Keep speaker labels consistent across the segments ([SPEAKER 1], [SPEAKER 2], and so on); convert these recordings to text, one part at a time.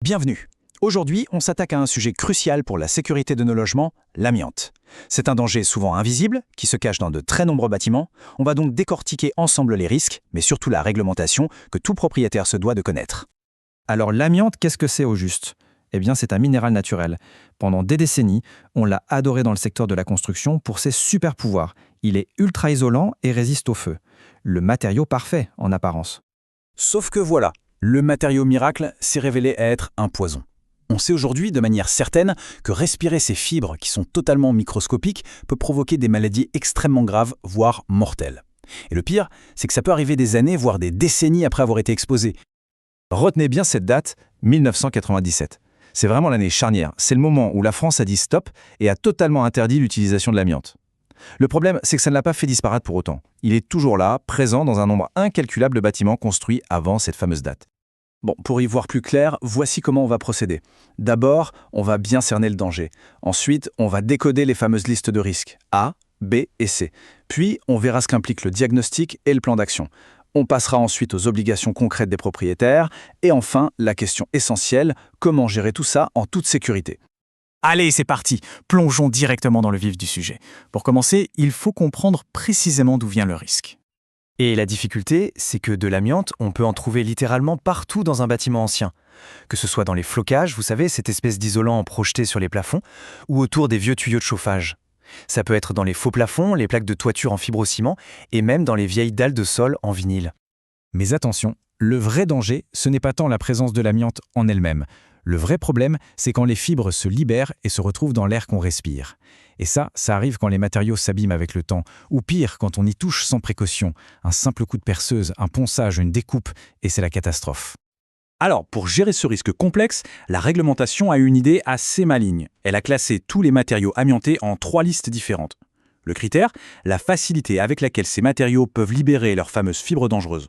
[SPEAKER 1] Bienvenue. Aujourd'hui, on s'attaque à un sujet crucial pour la sécurité de nos logements, l'amiante. C'est un danger souvent invisible, qui se cache dans de très nombreux bâtiments. On va donc décortiquer ensemble les risques, mais surtout la réglementation que tout propriétaire se doit de connaître.
[SPEAKER 2] Alors l'amiante, qu'est-ce que c'est au juste? Eh bien, c'est un minéral naturel. Pendant des décennies, on l'a adoré dans le secteur de la construction pour ses super pouvoirs. Il est ultra isolant et résiste au feu. Le matériau parfait, en apparence.
[SPEAKER 1] Sauf que voilà, le matériau miracle s'est révélé être un poison. On sait aujourd'hui de manière certaine que respirer ces fibres qui sont totalement microscopiques peut provoquer des maladies extrêmement graves, voire mortelles. Et le pire, c'est que ça peut arriver des années, voire des décennies après avoir été exposé.
[SPEAKER 2] Retenez bien cette date, 1997. C'est vraiment l'année charnière. C'est le moment où la France a dit stop et a totalement interdit l'utilisation de l'amiante. Le problème, c'est que ça ne l'a pas fait disparaître pour autant. Il est toujours là, présent dans un nombre incalculable de bâtiments construits avant cette fameuse date.
[SPEAKER 1] Bon, pour y voir plus clair, voici comment on va procéder. D'abord, on va bien cerner le danger. Ensuite, on va décoder les fameuses listes de risques A, B et C. Puis, on verra ce qu'implique le diagnostic et le plan d'action. On passera ensuite aux obligations concrètes des propriétaires. Et enfin, la question essentielle, comment gérer tout ça en toute sécurité.
[SPEAKER 3] Allez, c'est parti, plongeons directement dans le vif du sujet. Pour commencer, il faut comprendre précisément d'où vient le risque.
[SPEAKER 2] Et la difficulté, c'est que de l'amiante, on peut en trouver littéralement partout dans un bâtiment ancien. Que ce soit dans les flocages, vous savez, cette espèce d'isolant projeté sur les plafonds, ou autour des vieux tuyaux de chauffage. Ça peut être dans les faux plafonds, les plaques de toiture en fibrociment, et même dans les vieilles dalles de sol en vinyle. Mais attention, le vrai danger, ce n'est pas tant la présence de l'amiante en elle-même. Le vrai problème, c'est quand les fibres se libèrent et se retrouvent dans l'air qu'on respire. Et ça arrive quand les matériaux s'abîment avec le temps, ou pire, quand on y touche sans précaution. Un simple coup de perceuse, un ponçage, une découpe, et c'est la catastrophe.
[SPEAKER 1] Alors, pour gérer ce risque complexe, la réglementation a une idée assez maligne. Elle a classé tous les matériaux amiantés en 3 listes différentes. Le critère, la facilité avec laquelle ces matériaux peuvent libérer leurs fameuses fibres dangereuses.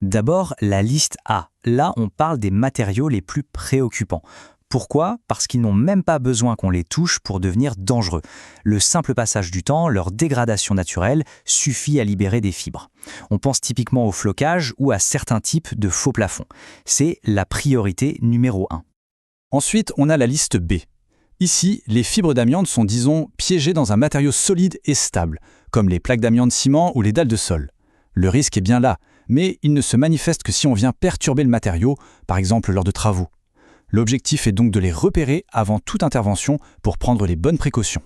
[SPEAKER 4] D'abord, la liste A. Là, on parle des matériaux les plus préoccupants. Pourquoi? Parce qu'ils n'ont même pas besoin qu'on les touche pour devenir dangereux. Le simple passage du temps, leur dégradation naturelle, suffit à libérer des fibres. On pense typiquement au flocage ou à certains types de faux plafonds. C'est la priorité numéro 1.
[SPEAKER 1] Ensuite, on a la liste B. Ici, les fibres d'amiante sont, disons, piégées dans un matériau solide et stable, comme les plaques d'amiante ciment ou les dalles de sol. Le risque est bien là, mais il ne se manifeste que si on vient perturber le matériau, par exemple lors de travaux. L'objectif est donc de les repérer avant toute intervention pour prendre les bonnes précautions.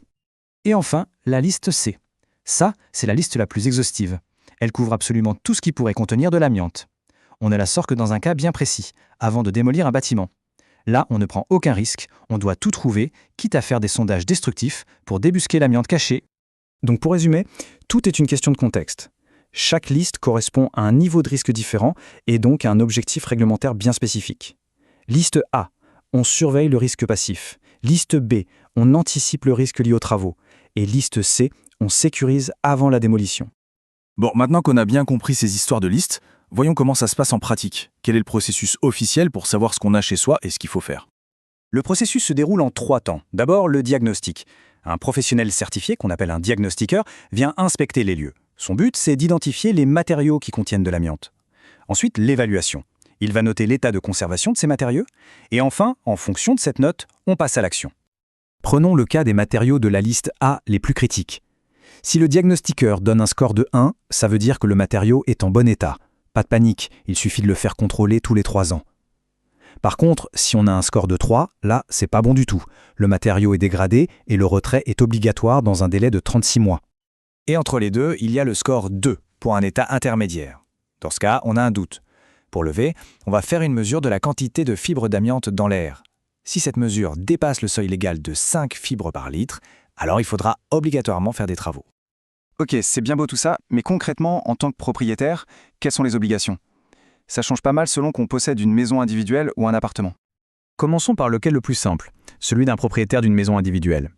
[SPEAKER 2] Et enfin, la liste C. Ça, c'est la liste la plus exhaustive. Elle couvre absolument tout ce qui pourrait contenir de l'amiante. On ne la sort que dans un cas bien précis, avant de démolir un bâtiment. Là, on ne prend aucun risque, on doit tout trouver, quitte à faire des sondages destructifs pour débusquer l'amiante cachée. Donc pour résumer, tout est une question de contexte. Chaque liste correspond à un niveau de risque différent et donc à un objectif réglementaire bien spécifique. Liste A, on surveille le risque passif. Liste B, on anticipe le risque lié aux travaux. Et liste C, on sécurise avant la démolition.
[SPEAKER 3] Bon, maintenant qu'on a bien compris ces histoires de listes, voyons comment ça se passe en pratique. Quel est le processus officiel pour savoir ce qu'on a chez soi et ce qu'il faut faire?
[SPEAKER 1] Le processus se déroule en 3 temps. D'abord, le diagnostic. Un professionnel certifié, qu'on appelle un diagnostiqueur, vient inspecter les lieux. Son but, c'est d'identifier les matériaux qui contiennent de l'amiante. Ensuite, l'évaluation. Il va noter l'état de conservation de ces matériaux. Et enfin, en fonction de cette note, on passe à l'action. Prenons le cas des matériaux de la liste A les plus critiques. Si le diagnostiqueur donne un score de 1, ça veut dire que le matériau est en bon état. Pas de panique, il suffit de le faire contrôler tous les 3 ans. Par contre, si on a un score de 3, là, c'est pas bon du tout. Le matériau est dégradé et le retrait est obligatoire dans un délai de 36 mois. Et entre les deux, il y a le score 2, pour un état intermédiaire. Dans ce cas, on a un doute. Pour lever, on va faire une mesure de la quantité de fibres d'amiante dans l'air. Si cette mesure dépasse le seuil légal de 5 fibres par litre, alors il faudra obligatoirement faire des travaux.
[SPEAKER 5] Ok, c'est bien beau tout ça, mais concrètement, en tant que propriétaire, quelles sont les obligations? Ça change pas mal selon qu'on possède une maison individuelle ou un appartement.
[SPEAKER 1] Commençons par lequel le plus simple, celui d'un propriétaire d'une maison individuelle.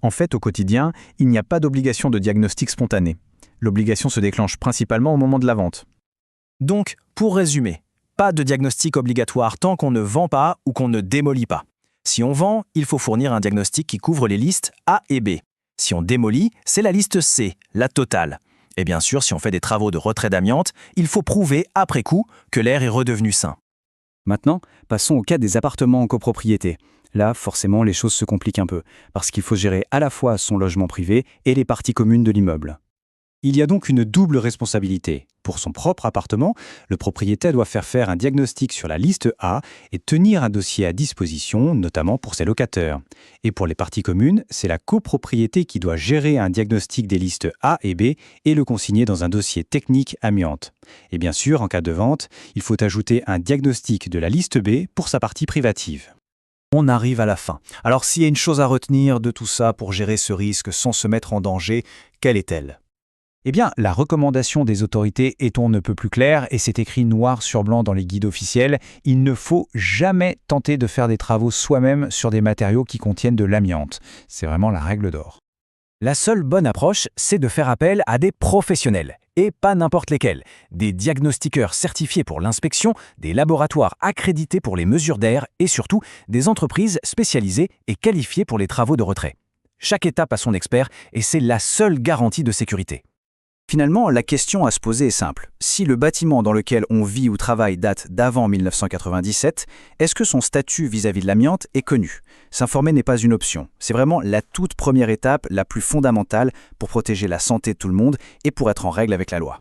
[SPEAKER 1] En fait, au quotidien, il n'y a pas d'obligation de diagnostic spontané. L'obligation se déclenche principalement au moment de la vente.
[SPEAKER 3] Donc, pour résumer, pas de diagnostic obligatoire tant qu'on ne vend pas ou qu'on ne démolit pas. Si on vend, il faut fournir un diagnostic qui couvre les listes A et B. Si on démolit, c'est la liste C, la totale. Et bien sûr, si on fait des travaux de retrait d'amiante, il faut prouver après coup que l'air est redevenu sain.
[SPEAKER 1] Maintenant, passons au cas des appartements en copropriété. Là, forcément, les choses se compliquent un peu, parce qu'il faut gérer à la fois son logement privé et les parties communes de l'immeuble. Il y a donc une double responsabilité. Pour son propre appartement, le propriétaire doit faire un diagnostic sur la liste A et tenir un dossier à disposition, notamment pour ses locataires. Et pour les parties communes, c'est la copropriété qui doit gérer un diagnostic des listes A et B et le consigner dans un dossier technique amiante. Et bien sûr, en cas de vente, il faut ajouter un diagnostic de la liste B pour sa partie privative.
[SPEAKER 3] On arrive à la fin. Alors s'il y a une chose à retenir de tout ça pour gérer ce risque sans se mettre en danger, quelle est-elle ?
[SPEAKER 1] Eh bien, la recommandation des autorités est on ne peut plus claire et c'est écrit noir sur blanc dans les guides officiels, il ne faut jamais tenter de faire des travaux soi-même sur des matériaux qui contiennent de l'amiante. C'est vraiment la règle d'or.
[SPEAKER 3] La seule bonne approche, c'est de faire appel à des professionnels, et pas n'importe lesquels. Des diagnostiqueurs certifiés pour l'inspection, des laboratoires accrédités pour les mesures d'air et surtout des entreprises spécialisées et qualifiées pour les travaux de retrait. Chaque étape a son expert et c'est la seule garantie de sécurité. Finalement, la question à se poser est simple. Si le bâtiment dans lequel on vit ou travaille date d'avant 1997, est-ce que son statut vis-à-vis de l'amiante est connu ? S'informer n'est pas une option. C'est vraiment la toute première étape, la plus fondamentale pour protéger la santé de tout le monde et pour être en règle avec la loi.